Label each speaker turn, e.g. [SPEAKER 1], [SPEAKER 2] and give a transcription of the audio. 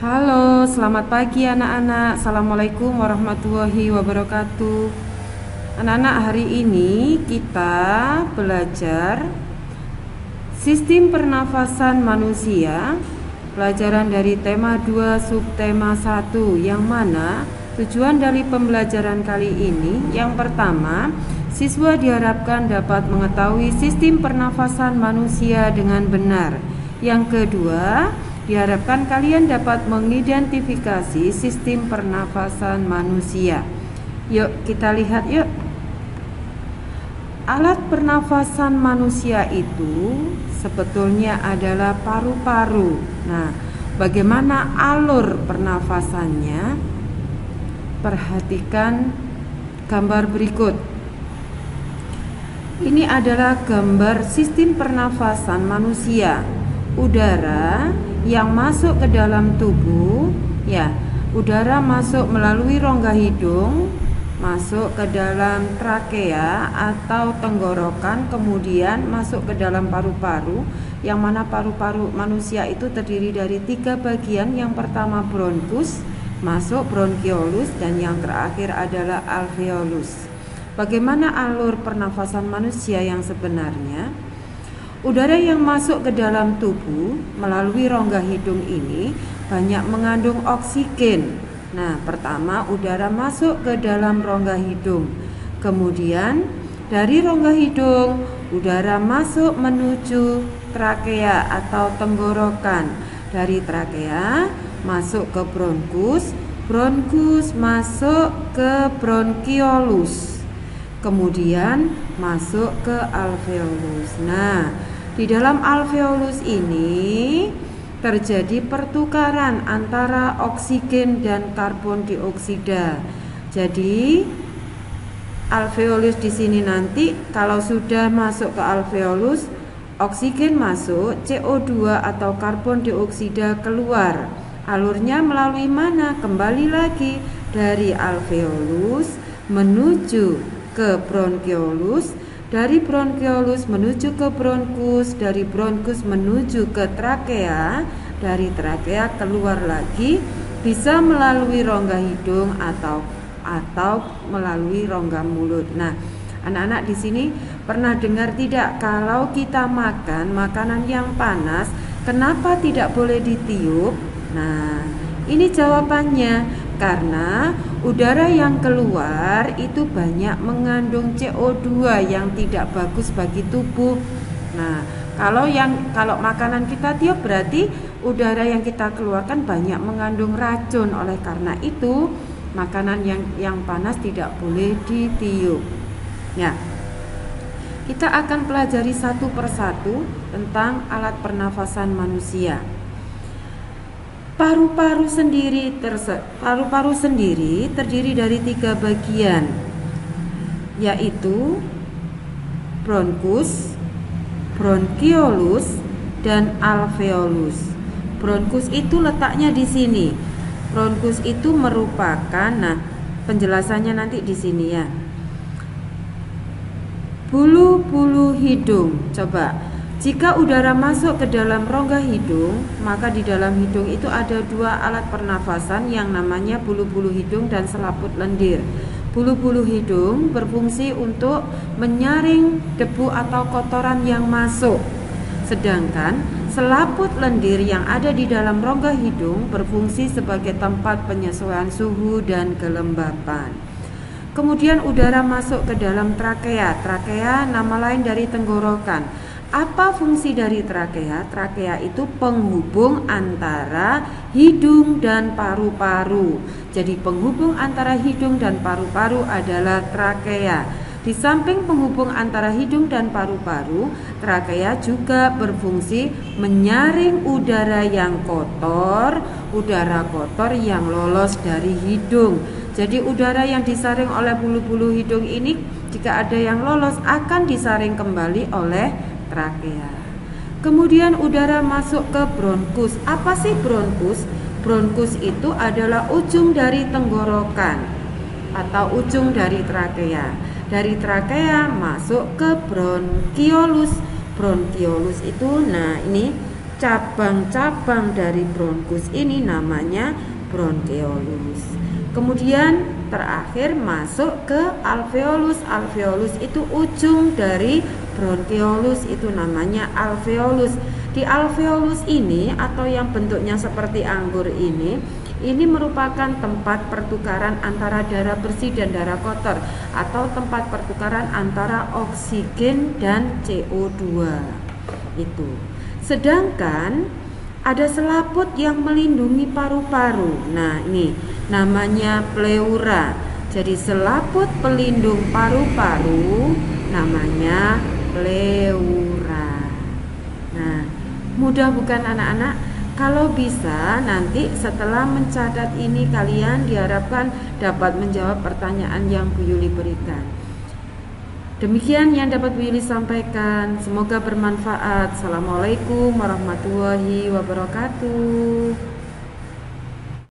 [SPEAKER 1] Halo, selamat pagi anak-anak. Assalamualaikum warahmatullahi wabarakatuh. Anak-anak, hari ini kita belajar sistem pernafasan manusia, pelajaran dari tema 2 subtema 1, yang mana tujuan dari pembelajaran kali ini, yang pertama, siswa diharapkan dapat mengetahui sistem pernafasan manusia dengan benar. Yang kedua, diharapkan kalian dapat mengidentifikasi sistem pernafasan manusia. Yuk kita lihat yuk. Alat pernafasan manusia itu sebetulnya adalah paru-paru. Nah, bagaimana alur pernafasannya? Perhatikan gambar berikut. Ini adalah gambar sistem pernafasan manusia. Udara yang masuk ke dalam tubuh, udara masuk melalui rongga hidung, masuk ke dalam trakea atau tenggorokan, kemudian masuk ke dalam paru-paru, yang mana paru-paru manusia itu terdiri dari 3 bagian. Yang pertama bronkus, masuk bronkiolus, dan yang terakhir adalah alveolus. Bagaimana alur pernafasan manusia yang sebenarnya? Udara yang masuk ke dalam tubuh melalui rongga hidung ini banyak mengandung oksigen. Nah, pertama udara masuk ke dalam rongga hidung. Kemudian dari rongga hidung udara masuk menuju trakea atau tenggorokan. Dari trakea masuk ke bronkus, bronkus masuk ke bronkiolus. Kemudian masuk ke alveolus. Nah, di dalam alveolus ini terjadi pertukaran antara oksigen dan karbon dioksida. Jadi alveolus di sini nanti kalau sudah masuk ke alveolus, oksigen masuk, CO2 atau karbon dioksida keluar. Alurnya melalui mana? Kembali lagi dari alveolus menuju ke bronkiolus, dari bronkiolus menuju ke bronkus, dari bronkus menuju ke trakea, dari trakea keluar lagi, bisa melalui rongga hidung atau melalui rongga mulut. Nah, anak-anak di sini pernah dengar tidak kalau kita makan makanan yang panas, kenapa tidak boleh ditiup? Nah, ini jawabannya. Karena udara yang keluar itu banyak mengandung CO2 yang tidak bagus bagi tubuh. Nah, kalau makanan kita tiup berarti udara yang kita keluarkan banyak mengandung racun. Oleh karena itu, makanan yang panas tidak boleh ditiup. Ya. Kita akan pelajari satu persatu tentang alat pernafasan manusia. Paru-paru sendiri terdiri dari 3 bagian, yaitu bronkus, bronkiolus, dan alveolus. Bronkus itu letaknya di sini. Bronkus itu merupakan, penjelasannya nanti di sini ya. Bulu-bulu hidung. Coba. Jika udara masuk ke dalam rongga hidung, maka di dalam hidung itu ada 2 alat pernafasan yang namanya bulu-bulu hidung dan selaput lendir. Bulu-bulu hidung berfungsi untuk menyaring debu atau kotoran yang masuk. Sedangkan selaput lendir yang ada di dalam rongga hidung berfungsi sebagai tempat penyesuaian suhu dan kelembapan. Kemudian udara masuk ke dalam trakea. Trakea nama lain dari tenggorokan. Apa fungsi dari trakea? Trakea itu penghubung antara hidung dan paru-paru. Jadi penghubung antara hidung dan paru-paru adalah trakea. Di samping penghubung antara hidung dan paru-paru, trakea juga berfungsi menyaring udara yang kotor, udara kotor yang lolos dari hidung. Jadi udara yang disaring oleh bulu-bulu hidung ini, jika ada yang lolos akan disaring kembali oleh trakea. Kemudian udara masuk ke bronkus. Apa sih bronkus? Bronkus itu adalah ujung dari tenggorokan atau ujung dari trakea. Dari trakea masuk ke bronkiolus. Bronkiolus itu, ini cabang-cabang dari bronkus ini namanya bronkeolus. Kemudian terakhir masuk ke alveolus. Alveolus itu ujung dari bronkeolus, itu namanya alveolus. Di alveolus ini atau yang bentuknya seperti anggur ini merupakan tempat pertukaran antara darah bersih dan darah kotor, atau tempat pertukaran antara oksigen dan CO2 itu. Sedangkan ada selaput yang melindungi paru-paru. Nah, ini namanya pleura. Jadi selaput pelindung paru-paru namanya pleura. Nah, mudah bukan anak-anak? Kalau bisa nanti setelah mencatat ini kalian diharapkan dapat menjawab pertanyaan yang Bu Yuli berikan. Demikian yang dapat Bu Yuli sampaikan. Semoga bermanfaat. Assalamualaikum warahmatullahi wabarakatuh.